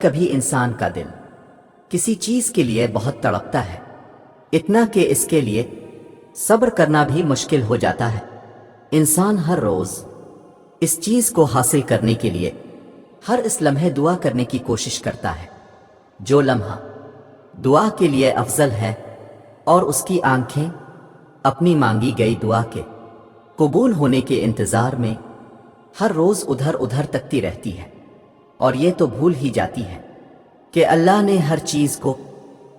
کبھی انسان کا دل کسی چیز کے لیے بہت تڑپتا ہے، اتنا کہ اس کے لیے صبر کرنا بھی مشکل ہو جاتا ہے۔ انسان ہر روز اس چیز کو حاصل کرنے کے لیے ہر اس لمحے دعا کرنے کی کوشش کرتا ہے۔ جو لمحہ دعا کے لیے افضل ہے اور اس کی آنکھیں اپنی مانگی گئی دعا کے قبول ہونے کے انتظار میں ہر روز ادھر ادھر تکتی رہتی ہے، اور یہ تو بھول ہی جاتی ہے کہ اللہ نے ہر چیز کو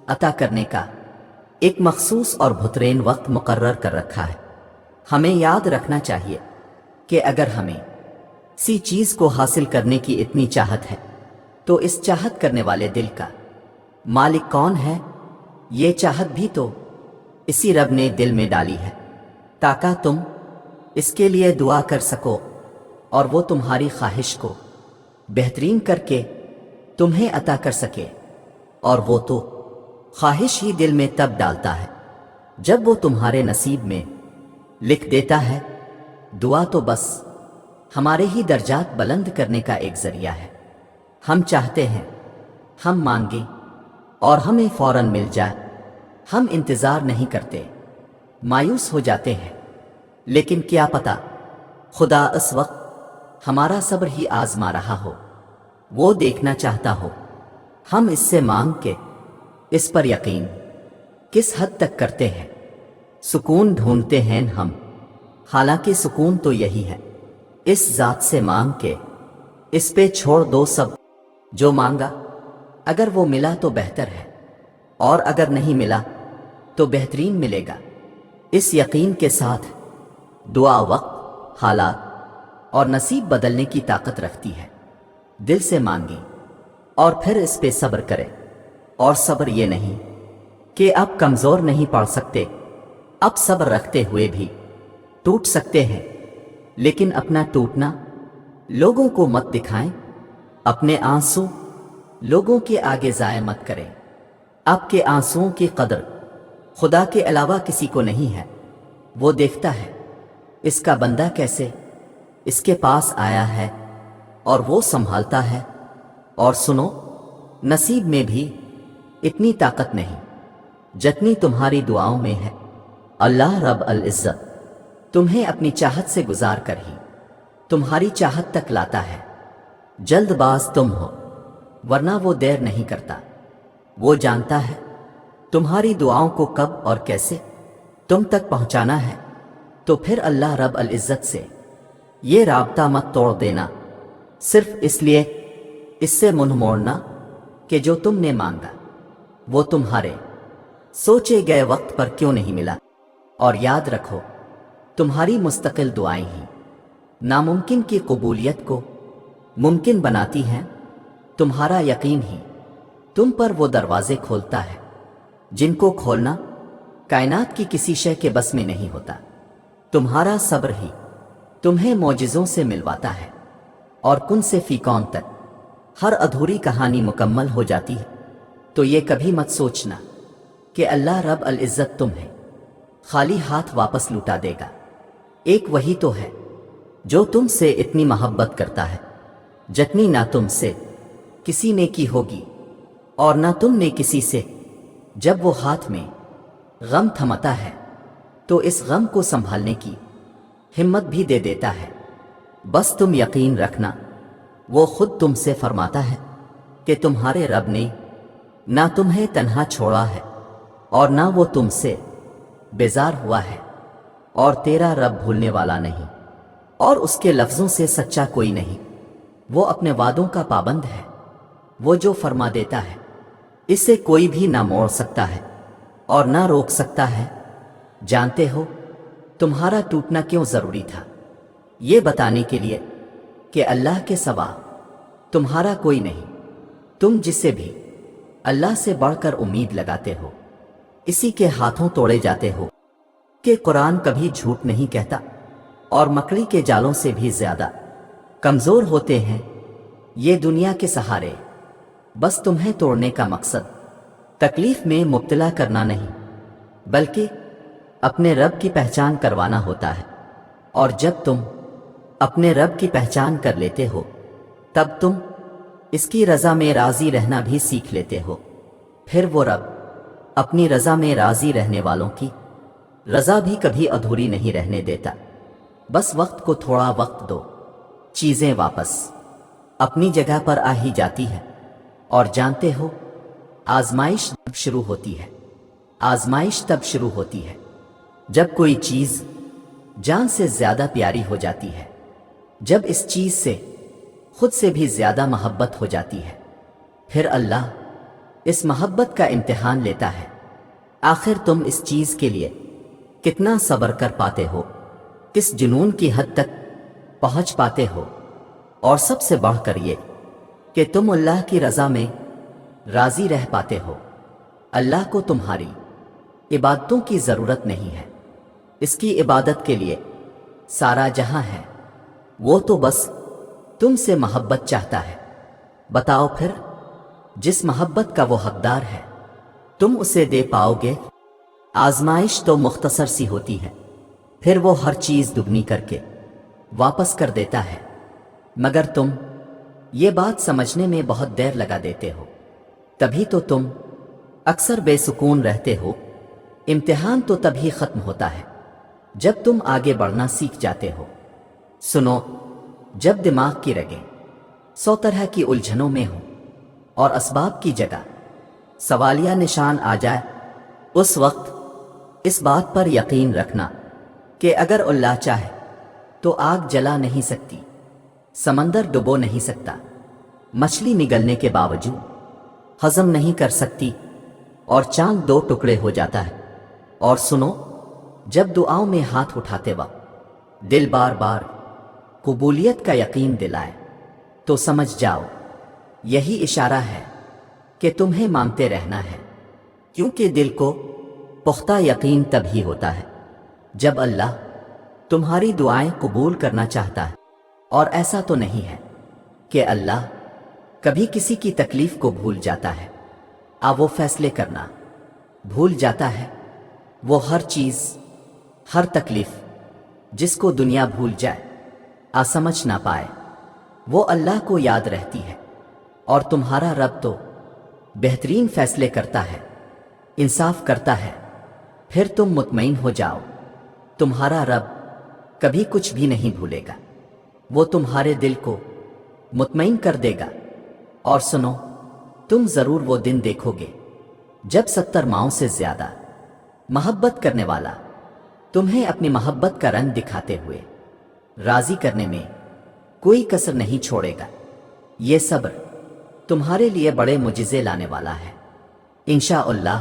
عطا کرنے کا ایک مخصوص اور بہترین وقت مقرر کر رکھا ہے۔ ہمیں یاد رکھنا چاہیے کہ اگر ہمیں کسی چیز کو حاصل کرنے کی اتنی چاہت ہے تو اس چاہت کرنے والے دل کا مالک کون ہے؟ یہ چاہت بھی تو اسی رب نے دل میں ڈالی ہے تاکہ تم اس کے لیے دعا کر سکو اور وہ تمہاری خواہش کو بہترین کر کے تمہیں عطا کر سکے۔ اور وہ تو خواہش ہی دل میں تب ڈالتا ہے جب وہ تمہارے نصیب میں لکھ دیتا ہے۔ دعا تو بس ہمارے ہی درجات بلند کرنے کا ایک ذریعہ ہے۔ ہم چاہتے ہیں ہم مانگیں اور ہمیں فوراً مل جائے، ہم انتظار نہیں کرتے، مایوس ہو جاتے ہیں، لیکن کیا پتہ خدا اس وقت ہمارا صبر ہی آزما رہا ہو، وہ دیکھنا چاہتا ہو ہم اس سے مانگ کے اس پر یقین کس حد تک کرتے ہیں۔ سکون ڈھونڈتے ہیں ہم، حالانکہ سکون تو یہی ہے اس ذات سے مانگ کے اس پہ چھوڑ دو سب۔ جو مانگا اگر وہ ملا تو بہتر ہے، اور اگر نہیں ملا تو بہترین ملے گا۔ اس یقین کے ساتھ دعا وقت، حالات اور نصیب بدلنے کی طاقت رکھتی ہے۔ دل سے مانگیں اور پھر اس پہ صبر کرے، اور صبر یہ نہیں کہ اب کمزور نہیں پڑ سکتے، اب صبر رکھتے ہوئے بھی ٹوٹ سکتے ہیں، لیکن اپنا ٹوٹنا لوگوں کو مت دکھائیں، اپنے آنسو لوگوں کے آگے ضائع مت کریں۔ آپ کے آنسوؤں کی قدر خدا کے علاوہ کسی کو نہیں ہے، وہ دیکھتا ہے اس کا بندہ کیسے اس کے پاس آیا ہے اور وہ سنبھالتا ہے۔ اور سنو، نصیب میں بھی اتنی طاقت نہیں جتنی تمہاری دعاؤں میں ہے۔ اللہ رب العزت تمہیں اپنی چاہت سے گزار کر ہی تمہاری چاہت تک لاتا ہے۔ جلد باز تم ہو، ورنہ وہ دیر نہیں کرتا، وہ جانتا ہے تمہاری دعاؤں کو کب اور کیسے تم تک پہنچانا ہے۔ تو پھر اللہ رب العزت سے یہ رابطہ مت توڑ دینا صرف اس لیے اس سے منہ موڑنا کہ جو تم نے مانگا وہ تمہارے سوچے گئے وقت پر کیوں نہیں ملا۔ اور یاد رکھو، تمہاری مستقل دعائیں ہی ناممکن کی قبولیت کو ممکن بناتی ہیں۔ تمہارا یقین ہی تم پر وہ دروازے کھولتا ہے جن کو کھولنا کائنات کی کسی شے کے بس میں نہیں ہوتا۔ تمہارا صبر ہی تمہیں معجزوں سے ملواتا ہے، اور کن سے فی کون تک ہر ادھوری کہانی مکمل ہو جاتی ہے۔ تو یہ کبھی مت سوچنا کہ اللہ رب العزت تمہیں خالی ہاتھ واپس لوٹا دے گا۔ ایک وہی تو ہے جو تم سے اتنی محبت کرتا ہے جتنی نہ تم سے کسی نے کی ہوگی اور نہ تم نے کسی سے۔ جب وہ ہاتھ میں غم تھماتا ہے تو اس غم کو سنبھالنے کی ہمت بھی دے دیتا ہے۔ بس تم یقین رکھنا، وہ خود تم سے فرماتا ہے کہ تمہارے رب نے نہ تمہیں تنہا چھوڑا ہے اور نہ وہ تم سے بیزار ہوا ہے، اور تیرا رب بھولنے والا نہیں اور اس کے لفظوں سے سچا کوئی نہیں۔ وہ اپنے وعدوں کا پابند ہے، وہ جو فرما دیتا ہے اسے کوئی بھی نہ موڑ سکتا ہے اور نہ روک سکتا ہے۔ جانتے ہو تمہارا ٹوٹنا کیوں ضروری تھا؟ یہ بتانے کے لیے کہ اللہ کے سوا تمہارا کوئی نہیں۔ تم جسے بھی اللہ سے بڑھ کر امید لگاتے ہو اسی کے ہاتھوں توڑے جاتے ہو۔ کہ قرآن کبھی جھوٹ نہیں کہتا، اور مکڑی کے جالوں سے بھی زیادہ کمزور ہوتے ہیں یہ دنیا کے سہارے۔ بس تمہیں توڑنے کا مقصد تکلیف میں مبتلا کرنا نہیں، بلکہ اپنے رب کی پہچان کروانا ہوتا ہے۔ اور جب تم اپنے رب کی پہچان کر لیتے ہو تب تم اس کی رضا میں راضی رہنا بھی سیکھ لیتے ہو، پھر وہ رب اپنی رضا میں راضی رہنے والوں کی رضا بھی کبھی ادھوری نہیں رہنے دیتا۔ بس وقت کو تھوڑا وقت دو، چیزیں واپس اپنی جگہ پر آ ہی جاتی ہے۔ اور جانتے ہو، آزمائش تب شروع ہوتی ہے، آزمائش تب شروع ہوتی ہے جب کوئی چیز جان سے زیادہ پیاری ہو جاتی ہے، جب اس چیز سے خود سے بھی زیادہ محبت ہو جاتی ہے۔ پھر اللہ اس محبت کا امتحان لیتا ہے، آخر تم اس چیز کے لیے کتنا صبر کر پاتے ہو، کس جنون کی حد تک پہنچ پاتے ہو، اور سب سے بڑھ کر یہ کہ تم اللہ کی رضا میں راضی رہ پاتے ہو۔ اللہ کو تمہاری عبادتوں کی ضرورت نہیں ہے، اس کی عبادت کے لیے سارا جہاں ہے، وہ تو بس تم سے محبت چاہتا ہے۔ بتاؤ پھر، جس محبت کا وہ حقدار ہے تم اسے دے پاؤ گے؟ آزمائش تو مختصر سی ہوتی ہے، پھر وہ ہر چیز دگنی کر کے واپس کر دیتا ہے، مگر تم یہ بات سمجھنے میں بہت دیر لگا دیتے ہو، تبھی تو تم اکثر بے سکون رہتے ہو۔ امتحان تو تبھی ختم ہوتا ہے جب تم آگے بڑھنا سیکھ جاتے ہو۔ سنو، جب دماغ کی رگیں 100 طرح کی الجھنوں میں ہوں اور اسباب کی جگہ سوالیہ نشان آ جائے، اس وقت اس بات پر یقین رکھنا کہ اگر اللہ چاہے تو آگ جلا نہیں سکتی، سمندر ڈبو نہیں سکتا، مچھلی نگلنے کے باوجود ہضم نہیں کر سکتی، اور چاند 2 ٹکڑے ہو جاتا ہے۔ اور سنو، جب دعاؤں میں ہاتھ اٹھاتے وقت دل بار بار قبولیت کا یقین دلائے تو سمجھ جاؤ یہی اشارہ ہے کہ تمہیں مانگتے رہنا ہے، کیونکہ دل کو پختہ یقین تب ہی ہوتا ہے جب اللہ تمہاری دعائیں قبول کرنا چاہتا ہے۔ اور ایسا تو نہیں ہے کہ اللہ کبھی کسی کی تکلیف کو بھول جاتا ہے، وہ فیصلے کرنا بھول جاتا ہے۔ وہ ہر چیز، ہر تکلیف جس کو دنیا بھول جائے، سمجھ نہ پائے، وہ اللہ کو یاد رہتی ہے۔ اور تمہارا رب تو بہترین فیصلے کرتا ہے، انصاف کرتا ہے۔ پھر تم مطمئن ہو جاؤ، تمہارا رب کبھی کچھ بھی نہیں بھولے گا، وہ تمہارے دل کو مطمئن کر دے گا۔ اور سنو، تم ضرور وہ دن دیکھو گے جب 70 ماؤں سے زیادہ محبت کرنے والا تمہیں اپنی محبت کا رنگ دکھاتے ہوئے راضی کرنے میں کوئی کسر نہیں چھوڑے گا۔ یہ صبر تمہارے لیے بڑے معجزے لانے والا ہے، انشاءاللہ۔